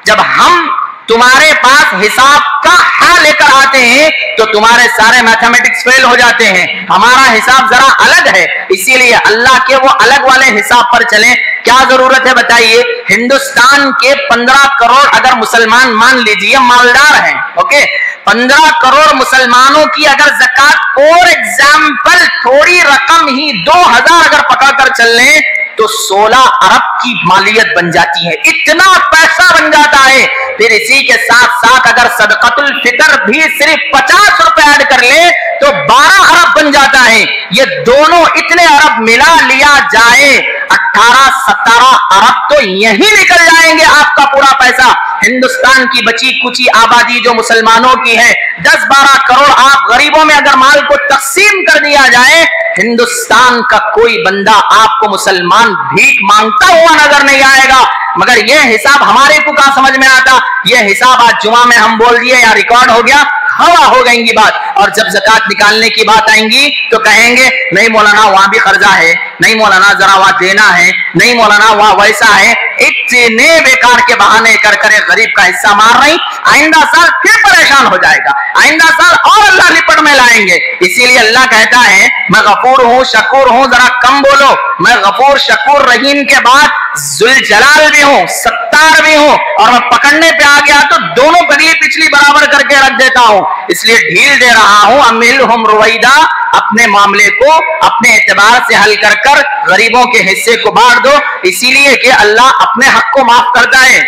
जब हम तुम्हारे पास हिसाब का हाल लेकर आते हैं तो तुम्हारे सारे मैथमेटिक्स फेल हो जाते हैं। हमारा हिसाब जरा अलग है, इसीलिए अल्लाह के वो अलग वाले हिसाब पर चलें। क्या जरूरत है बताइए? हिंदुस्तान के 15 करोड़ अगर मुसलमान मान लीजिए मालदार हैं, ओके, 15 करोड़ मुसलमानों की अगर ज़कात फॉर एग्जाम्पल थोड़ी रकम ही 2000 अगर पकड़ कर चल लें तो 16 अरब की मालियत बन जाती है, इतना पैसा बन जाता है। फिर इसी के साथ साथ अगर सदक़तुल फितर भी सिर्फ 50 रुपए ऐड कर ले तो 12 अरब बन जाता है। ये दोनों इतने अरब मिला लिया जाए 18-17 अरब तो यही निकल जाएंगे आपका पूरा पैसा। हिंदुस्तान की बची कुची आबादी जो मुसलमानों की है 10-12 करोड़, आप गरीबों में अगर माल को तकसीम कर दिया जाए, हिंदुस्तान का कोई बंदा आपको मुसलमान भीख मांगता हुआ नजर नहीं आएगा। मगर यह हिसाब हमारे को कहां समझ में आता? यह हिसाब आज जुमा में हम बोल दिए या रिकॉर्ड हो गया, हवा हो गएंगी बात। और जब ज़कात निकालने की बात आएंगी तो कहेंगे नहीं मौलाना वहां भी कर्जा है, नहीं मौलाना जरा वहां देना है, नहीं मौलाना वहां वैसा है। इतने बेकार के बहाने कर कर गरीब का हिस्सा मार रही, आइंदा साल फिर परेशान हो जाएगा, आइंदा साल और अल्लाह लिपट में लाएंगे। इसीलिए अल्लाह कहता है मैं गफूर हूं शकूर हूं, जरा कम बोलो, मैं गफूर शकूर रहीम के बाद जुल जलाल भी हूं, सत्तार भी हूं, और मैं पकड़ने पे आ गया तो दोनों पगली पिछली बराबर करके रख देता हूं। इसलिए ढील दे रहा हूं, अमिलहुम रुवैदा, अपने मामले को अपने एतबार से हल कर कर गरीबों के हिस्से को बांट दो। इसीलिए कि अल्लाह अपने हक को माफ करता है,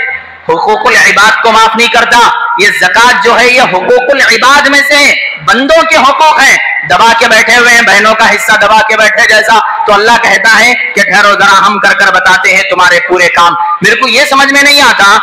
हुकूकुल इबाद को माफ नहीं करता। ये ज़कात जो है ये हुकूकुल इबाद में से बंदों के हुकूक हैं, दबा के बैठे हुए हैं, बहनों का हिस्सा दबा के बैठे जैसा। तो अल्लाह कहता है कि ठहरो जरा हम कर कर बताते हैं तुम्हारे पूरे काम। मेरे को ये समझ में नहीं आता,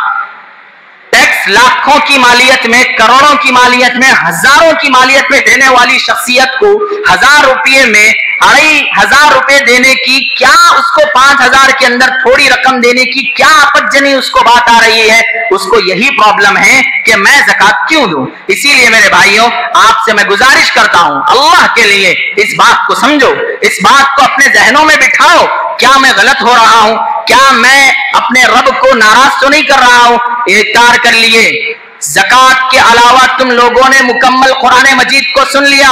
टैक्स लाखों की मालियत में, करोड़ों की मालियत में, हजारों की मालियत में देने वाली शख्सियत को 1000 रुपये में 2500 रुपए देने की क्या, उसको 5000 के अंदर थोड़ी रकम देने की क्या आपत्ति उसको बात आ रही है? उसको यही प्रॉब्लम है कि मैं ज़कात क्यों दूं। इसीलिए मेरे भाइयों आपसे मैं गुजारिश करता हूं, अल्लाह के लिए इस बात को समझो, इस बात को अपने जहनों में बिठाओ। क्या मैं गलत हो रहा हूं? क्या मैं अपने रब को नाराज तो नहीं कर रहा हूं? इख्तियार कर लिए। ज़कात के अलावा तुम लोगों ने मुकम्मल कुरान मजीद को सुन लिया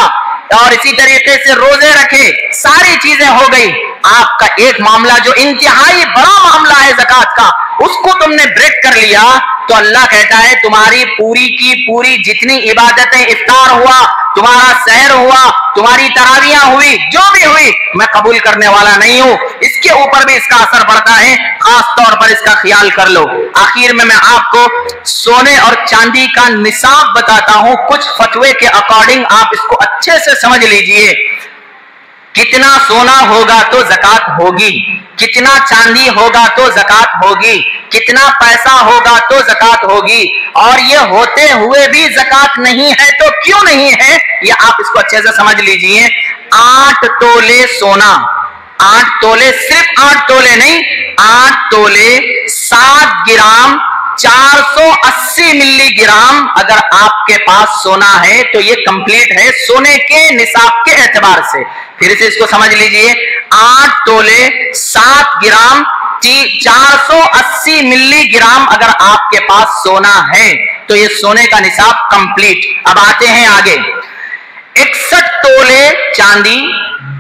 और इसी तरीके से रोजे रखे, सारी चीजें हो गई। आपका एक मामला जो इंतहाई बड़ा मामला है ज़कात का, उसको तुमने ब्रेक कर लिया तो अल्लाह कहता है तुम्हारी पूरी की पूरी जितनी इबादतें, इफ्तार हुआ, तुम्हारा सहर हुआ, तुम्हारी तरावियां हुई, जो भी हुई, मैं कबूल करने वाला नहीं हूं। इसके ऊपर भी इसका असर पड़ता है, खास तौर पर इसका ख्याल कर लो। आखिर में मैं आपको सोने और चांदी का निसाब बताता हूं, कुछ फतवे के अकॉर्डिंग आप इसको अच्छे से समझ लीजिए। कितना सोना होगा तो ज़कात होगी, कितना चांदी होगा तो ज़कात होगी, कितना पैसा होगा तो ज़कात होगी। और ये होते हुए भी ज़कात नहीं है तो क्यों नहीं है, ये आप इसको अच्छे से समझ लीजिए। 8 तोले सोना, 8 तोले, सिर्फ 8 तोले नहीं, 8 तोले 7 ग्राम 480 मिली ग्राम अगर आपके पास सोना है तो ये कंप्लीट है सोने के निसाब के एतबार से। फिर से इसको समझ लीजिए, 8 तोले 7 ग्राम 480 मिली ग्राम अगर आपके पास सोना है तो ये सोने का निसाब कंप्लीट। अब आते हैं आगे, 61 तोले चांदी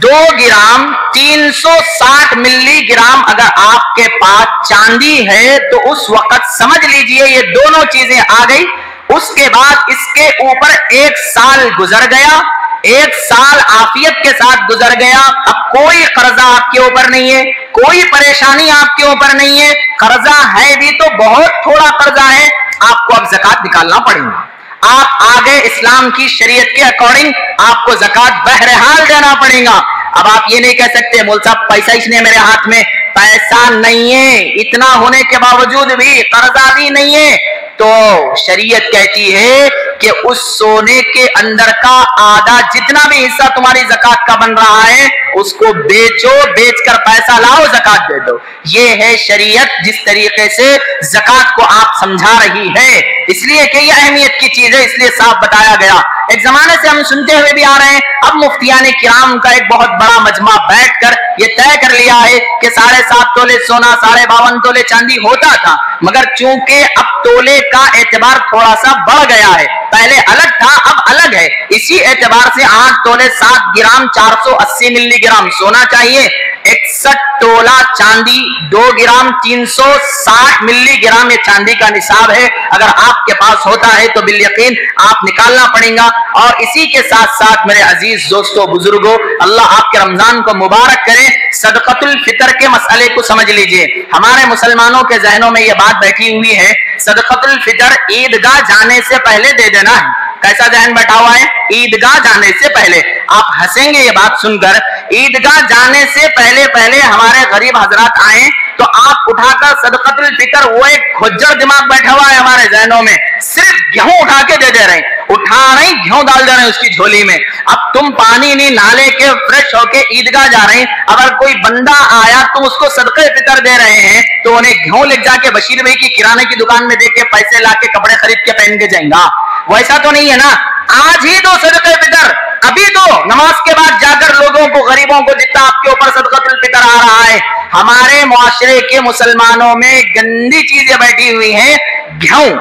2 ग्राम 360 मिली ग्राम अगर आपके पास चांदी है तो उस वक्त समझ लीजिए ये दोनों चीजें आ गई। उसके बाद इसके ऊपर 1 साल गुजर गया, 1 साल आफियत के साथ गुजर गया। अब कोई कर्जा आपके ऊपर नहीं है, कोई परेशानी आपके ऊपर नहीं है, कर्जा है भी तो बहुत थोड़ा कर्जा है, आपको अब ज़कात निकालना पड़ेगा। आप आगे इस्लाम की शरीयत के अकॉर्डिंग आपको ज़कात बहरहाल देना पड़ेगा। अब आप ये नहीं कह सकते मौलवी साहब पैसा इसने मेरे हाथ में, पैसा नहीं है, इतना होने के बावजूद भी कर्जा भी नहीं है, तो शरीयत कहती है कि उस सोने के अंदर का आधा जितना भी हिस्सा तुम्हारी ज़कात का बन रहा है उसको बेचो, बेचकर पैसा लाओ, ज़कात दे दो। ये है शरीयत जिस तरीके से ज़कात को आप समझा रही है, इसलिए कि ये अहमियत की चीज है, इसलिए साफ बताया गया। एक जमाने से हम सुनते हुए भी आ रहे हैं, अब मुफ्तियाने किराम का एक बहुत बड़ा मजमा बैठकर ये तय कर लिया है कि 7.5 तोले सोना 52.5 तोले चांदी होता था, मगर चूंकि अब तोले का एतबार थोड़ा सा बढ़ गया है, पहले अलग था अब अलग है, इसी एतबार से 8 तोले 7 ग्राम 480 मिलीग्राम सोना चाहिए, 61 तोला चांदी 2 ग्राम 360 मिलीग्राम ये चांदी का निसाब है। अगर आपके पास होता है तो बिल यकीन आप निकालना पड़ेगा। और इसी के साथ साथ मेरे अजीज दोस्तों बुजुर्गों, अल्लाह आपके रमजान को मुबारक करे। सदक़तुल फितर के मसले को समझ लीजिए, हमारे मुसलमानों के जहनों में यह बात बैठी हुई है सदक़तुल फितर ईदगाह जाने से पहले दे देना है। कैसा जहन बैठा हुआ है? ईदगाह जाने से पहले। आप हंसेंगे ये बात सुनकर, ईदगाह जाने से पहले पहले हमारे गरीब हजरात आए तो आप उठाकर सदक़तुल फितर, वो एक खोजर दिमाग बैठा हुआ है हमारे जहनों में, सिर्फ गेहूं उठा के दे दे रहे हैं, उठा रहे गेहूं डाल दे रहे हैं उसकी झोली में। अब तुम पानी नहीं नाले के फ्रेश होके ईदगाह जा रहे हैं, अगर कोई बंदा आया तुम उसको सदक़े फितर दे रहे हैं तो उन्हें गेहूं ले जाके बशीर भाई की किराने की दुकान में देके पैसे लाके कपड़े खरीद के पहन के जाएगा, वैसा तो नहीं है ना। आज ही दो सदक़े फितर, अभी दो, नमाज के बाद जाकर लोगों को, गरीबों को, जितना आपके ऊपर सदक़तुल फितर आ रहा है। हमारे मुआशरे के मुसलमानों में गंदी चीजें बैठी हुई हैं, गेहूं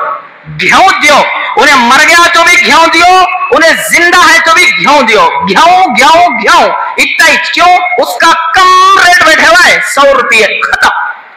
गेहूं दियो, उन्हें मर गया तो भी गेहूं दियो, उन्हें जिंदा है तो भी गेहूं दियो, गेहूं गेहूं गेहूं, इतना ही क्यों? उसका कम रेट बैठा हुआ है, 100 रुपये, खत्म,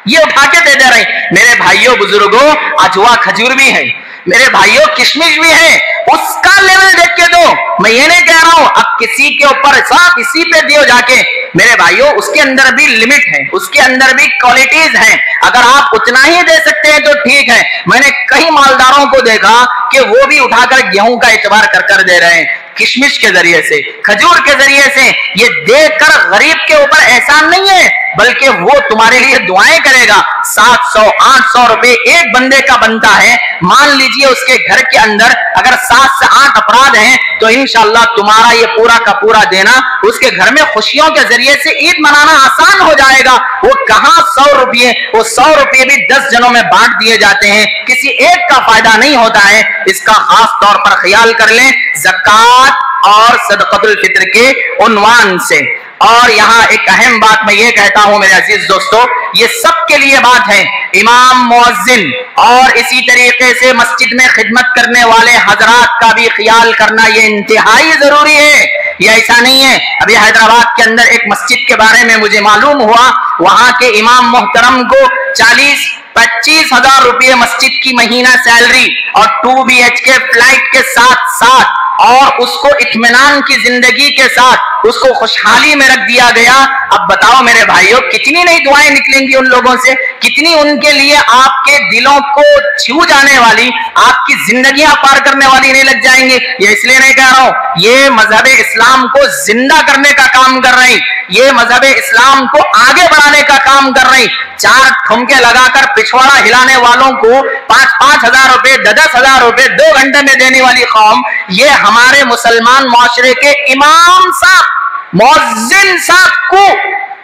ये उठा के दे दे रहे। मेरे भाइयों बुजुर्गों, अजवा खजूर भी है, मेरे भाइयों किशमिश भी है, उसका लेवल देख के दो। मैं ये नहीं कह रहा हूं अब किसी के ऊपर साफ इसी पे दियो जाके, मेरे भाइयों उसके अंदर भी लिमिट है, उसके अंदर भी क्वालिटीज हैं। अगर आप उतना ही दे सकते हैं तो ठीक है। मैंने कई मालदारों को देखा कि वो भी उठाकर गेहूं का एतबार कर कर दे रहे हैं, किशमिश के जरिए से, खजूर के जरिए से। ये देखकर गरीब के ऊपर एहसान नहीं है, बल्कि वो तुम्हारे लिए दुआएं करेगा। 700-800 रुपए एक बंदे का बनता है, मान लीजिए उसके घर के अंदर अगर 7 से 8 अफराद हैं तो इंशाअल्लाह तुम्हारा ये पूरा का पूरा देना उसके घर में खुशियों के जरिए से ईद मनाना आसान हो जाएगा। वो कहां 100 रुपये, वो 100 रुपये भी 10 जनों में बांट दिए जाते हैं, किसी एक का फायदा नहीं होता है। इसका खास तौर पर ख्याल कर लें ज़कात और सदक़तुल फितर के उन्वान से। और यहाँ एक अहम बात मैं ये कहता हूं मेरे अजीज दोस्तों, ये सबके लिए बात है, इमाम, मुअज्जिन और इसी तरीके से मस्जिद में खिदमत करने वाले हजरात का भी ख्याल करना ये इंतहाई जरूरी है। ये ऐसा नहीं है, अभी हैदराबाद के अंदर एक मस्जिद के बारे में मुझे मालूम हुआ, वहां के इमाम मोहतरम को 40-25 हजार रुपये मस्जिद की महीना सैलरी और 2 BHK फ्लाइट के साथ साथ और उसको इत्मीनान की जिंदगी के साथ उसको खुशहाली में रख दिया गया। अब बताओ मेरे भाइयों, कितनी नई दुआएं निकलेंगी उन लोगों से, कितनी उनके लिए आपके दिलों को छू जाने वाली, आपकी जिंदगियां पार करने वाली नहीं लग जाएंगी। ये इसलिए नहीं कह रहा हूं, ये मजहब इस्लाम को जिंदा करने का काम कर रही, ये मजहब इस्लाम को आगे बढ़ाने का काम कर रही। 4 ठुमके लगाकर पिछवाड़ा हिलाने वालों को 5-5 हजार रुपए, 10-10 हजार रुपए 2 घंटे में देने वाली कौम, ये हमारे मुसलमान मुआशरे के इमाम साहब, मुअज्जिन साहब को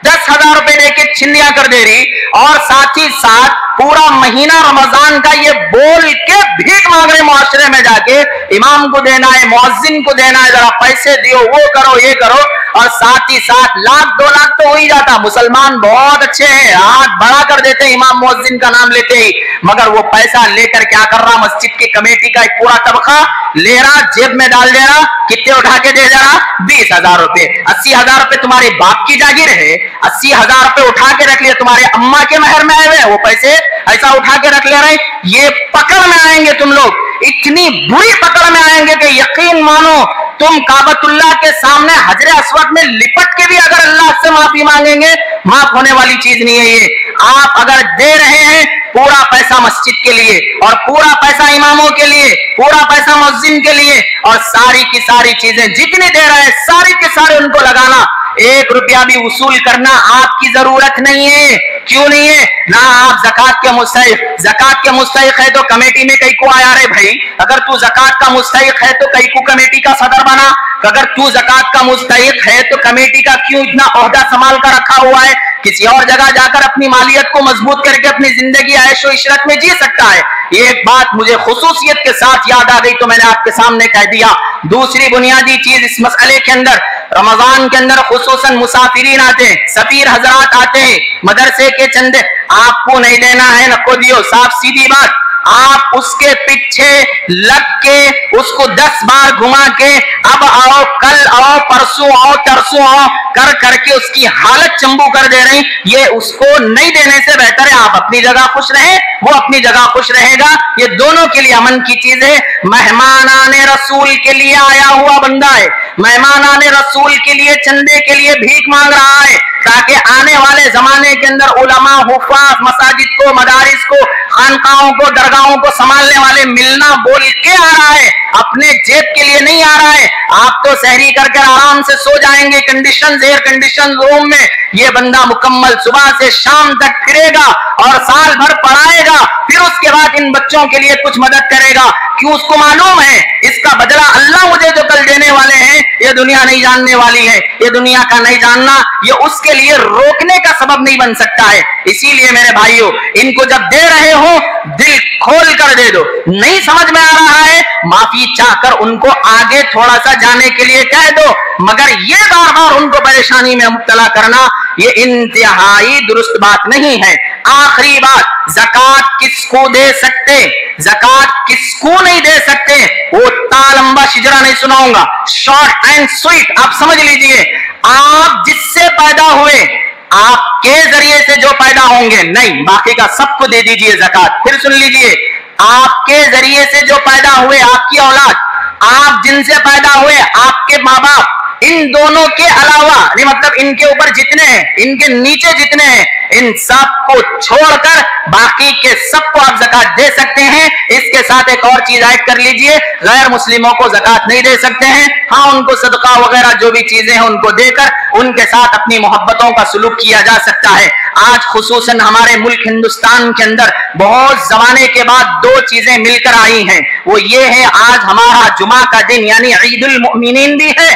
10,000 रुपए देके छिन्नियां कर दे रही, और साथ ही साथ पूरा महीना रमजान का ये बोल के भीख मांग रहे मुआशरे में जाके, इमाम को देना है, मुअज्जिन को देना है, जरा पैसे दियो, वो करो, ये करो, और साथ ही साथ 1,00,000 2 लाख तो हो ही जाता। मुसलमान बहुत अच्छे हैं, हाथ बड़ा कर देते हैं इमाम मुअज्जिन का नाम लेते ही, मगर वो पैसा लेकर क्या कर रहा, मस्जिद की कमेटी का एक पूरा तबका ले रहा, जेब में डाल दे रहा, कितने उठा के दे रहा, 20,000 रुपए। 80,000 रुपए तुम्हारे बाप की जागीर है, 80,000 रुपए उठा के रख लिया, तुम्हारे अम्मा के महर में आए हुए, वो पैसे ऐसा उठा के रख ले रहे। ये पकड़ में आएंगे तुम लोग, इतनी बुरी पकड़ में आएंगे कि यकीन मानो तुम काबतुल्लाह के सामने हजरे अस्वद में लिपट के भी अगर अल्लाह से माफी मांगेंगे, माफ होने वाली चीज नहीं है ये। आप अगर दे रहे हैं पूरा पैसा मस्जिद के लिए, और पूरा पैसा इमामों के लिए, पूरा पैसा मुअज्जिन के लिए, और सारी की सारी चीजें जितनी दे रहे हैं सारी के सारे उनको लगाना, 1 रुपया भी वसूल करना आपकी जरूरत नहीं है। क्यों नहीं है? ना आप ज़कात के मुस्तहिक, ज़कात के मुस्तहिक है तो कमेटी में कई को आया रे भाई, अगर तू ज़कात का मुस्तहिक है तो कई को कमेटी का सदर बना, अगर तू ज़कात का मुस्तहिक है तो कमेटी का क्यों इतना ओहदा संभाल कर रखा हुआ है? किसी और जगह जाकर अपनी मालियत को मजबूत करके अपनी जिंदगी ऐशो इशरत में जी सकता है। ये एक बात मुझे खुसूसियत के साथ याद आ गई तो मैंने आपके सामने कह दिया। दूसरी बुनियादी चीज इस मसले के अंदर, रमजान के अंदर खुसूसन मुसाफिरीन आते हैं, सफीर हजरात आते हैं, मदरसे के चंदे आपको नहीं देना है, नको दियो, साफ सीधी बात। आप उसके पीछे लग के उसको 10 बार घुमा के अब आओ, कल आओ, परसों आओ, तरसों आओ कर करके उसकी हालत चंबू कर दे रहे हैं। ये उसको नहीं देने से बेहतर है आप अपनी जगह खुश रहे, वो अपनी जगह खुश रहेगा। ये दोनों के लिए अमन की चीज है। मेहमानाने रसूल के लिए आया हुआ बंदा है, मेहमानाने रसूल के लिए चंदे के लिए भीख मांग रहा है, ताकि आने वाले जमाने के अंदर उलमा, हुफ़ाज़, मसाजिद को, मदारिस को, खानकाहों को, दरगाहों को संभालने वाले मिलना बोल के आ रहा है, अपने जेब के लिए नहीं आ रहा है। आप तो सहरी करके आराम से सो जाएंगे कंडीशन, एयर कंडीशन रूम में। ये बंदा मुकम्मल सुबह से शाम तक फिरेगा और साल भर पढ़ाएगा, फिर उसके बाद इन बच्चों के लिए कुछ मदद करेगा। क्यों? उसको मालूम है इसका बदला अल्लाह मुझे जो कल देने वाले हैं ये दुनिया नहीं जानने वाली है। ये दुनिया का नहीं जानना ये उसके लिए रोकने का सबब नहीं बन सकता है। इसीलिए मेरे भाइयों, इनको जब दे रहे हो दिल खोल कर दे दो। नहीं समझ में आ रहा है, माफी चाहकर उनको आगे थोड़ा सा जाने के लिए कह दो, मगर ये बार बार उनको परेशानी में मुब्तला करना ये इंतहाई दुरुस्त बात नहीं है। आखिरी बात, ज़कात किसको दे सकते, ज़कात किसको नहीं दे सकते, वो लंबा शिजरा नहीं सुनाऊंगा, शॉर्ट एंड स्वीट आप समझ लीजिए। आप जिससे पैदा हुए, आपके जरिए से जो पैदा होंगे, नहीं बाकी का सबको दे दीजिए ज़कात। फिर सुन लीजिए, आपके जरिए से जो पैदा हुए, आपकी औलाद, आप जिनसे पैदा हुए, आपके माँ बाप, इन दोनों के अलावा नहीं मतलब इनके ऊपर जितने हैं, इनके नीचे जितने हैं, इन सब को छोड़कर बाकी के सबको आप ज़कात दे सकते हैं। इसके साथ एक और चीज ऐड कर लीजिए, गैर मुस्लिमों को ज़कात नहीं दे सकते हैं। हाँ, उनको सदका वगैरह जो भी चीजें हैं उनको देकर उनके साथ अपनी मोहब्बतों का सुलूक किया जा सकता है। आज खुसूसन हमारे मुल्क हिंदुस्तान के अंदर बहुत जमाने के बाद 2 चीजें मिलकर आई हैं। वो ये है, आज हमारा जुमा का दिन यानी ईदुल मोमिनीन भी है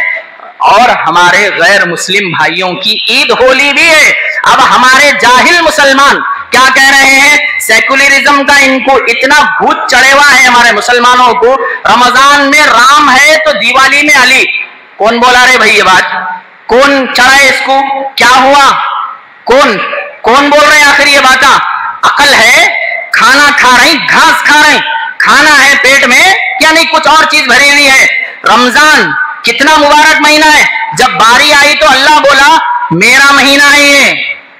और हमारे गैर मुस्लिम भाइयों की ईद होली भी है। अब हमारे जाहिल मुसलमान क्या कह रहे हैं, सेकुलरिज्म का इनको इतना भूत चढ़े हुआ है हमारे मुसलमानों को, रमजान में राम है तो दिवाली में अली। कौन बोला रे भाई ये बात, कौन चढ़ा है इसको, क्या हुआ, कौन बोल रहे हैं आखिर ये बात? अकल है, खाना खा रही, घास खा रही, खाना है पेट में क्या नहीं कुछ और चीज भरी हुई है। रमजान कितना मुबारक महीना है, जब बारी आई तो अल्लाह बोला मेरा महीना है ये,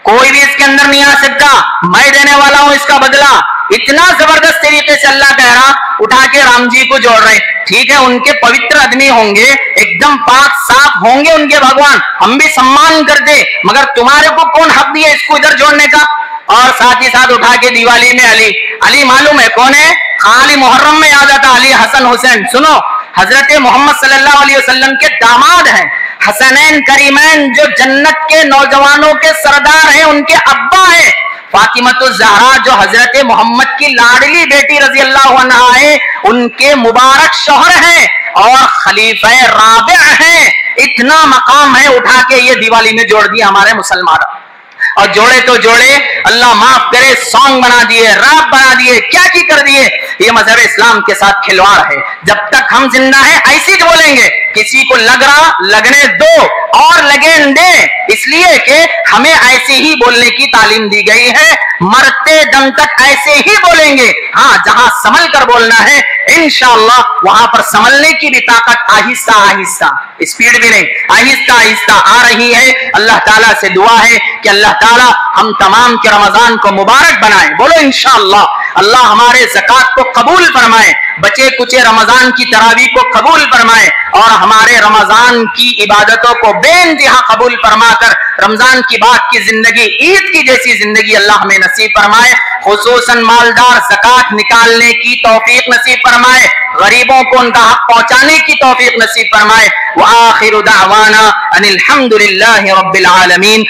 कोई भी इसके अंदर नहीं आ सकता, मैं देने वाला हूं इसका बदला। इतना जबरदस्त तरीके से अल्लाह कह रहा, उठा के राम जी को जोड़ रहे। ठीक है, उनके पवित्र आदमी होंगे, एकदम पाक साफ होंगे उनके भगवान, हम भी सम्मान करते, मगर तुम्हारे को कौन हक दिया इसको इधर जोड़ने का? और साथ ही साथ उठा के दिवाली में अली। अली मालूम है कौन है? खाली मुहर्रम में याद आता अली हसन हुसैन। सुनो, हजरत मोहम्मद सल्लल्लाहु अलैहि वसल्लम के दामाद हैं, हसनैन करीमैन जो जन्नत के नौजवानों के सरदार हैं, उनके अब्बा हैं। फातिमतुज़ ज़हरा जो हजरत मोहम्मद की लाडली बेटी रज़ी अल्लाह अन्हा है, उनके मुबारक शौहर हैं और खलीफा राबिअ हैं। इतना मकाम है, उठा के ये दिवाली में जोड़ दिया हमारे मुसलमान। اور جوڑے تو جوڑے اللہ معاف کرے سانگ بنا دیے، رap بنا دیے، کیا کی کر دیے. یہ مذہب اسلام کے ساتھ کھلواڑ ہے. جب تک ہم زندہ ہیں ایسی بولیں گے. کسی کو لگ رہا لگنے دو اور لگیں دیں، اس لیے کہ ہمیں ایسے ہی بولنے کی تعلیم دی گئی ہے. مرتے دم تک ایسے ہی بولیں گے. ہاں جہاں سنبھل کر بولنا ہے انشاءاللہ وہاں پر سنبھلنے کی بھی طاقت آہستہ آہستہ، اسپیڈ بھی نہیں، آہستہ آہستہ آ رہی ہے. اللہ تعالیٰ سے دعا ہے کہ اللہ تعالیٰ ہم تمام کے رمضان کو مبارک بنائے. بولو انشاءاللہ. اللہ ہمارے زکات کو قبول فرمائے، بچے کچے رمضان کی تراویح کو قبول فرمائے، اور ہمارے رمضان کی عبادتوں کو بے انتہا قبول فرما کر رمضان کی بعد کی زندگی عید کی جیسی زندگی اللہ ہمیں نصیب فرمائے. خصوصاً مالدار زکات نکالنے کی توفیق نصیب فرمائے، غریبوں کو ان کا حق پہنچانے کی توفیق نصیب فرمائے. وآخر دعوانا ان الحمد للہ رب العالمین.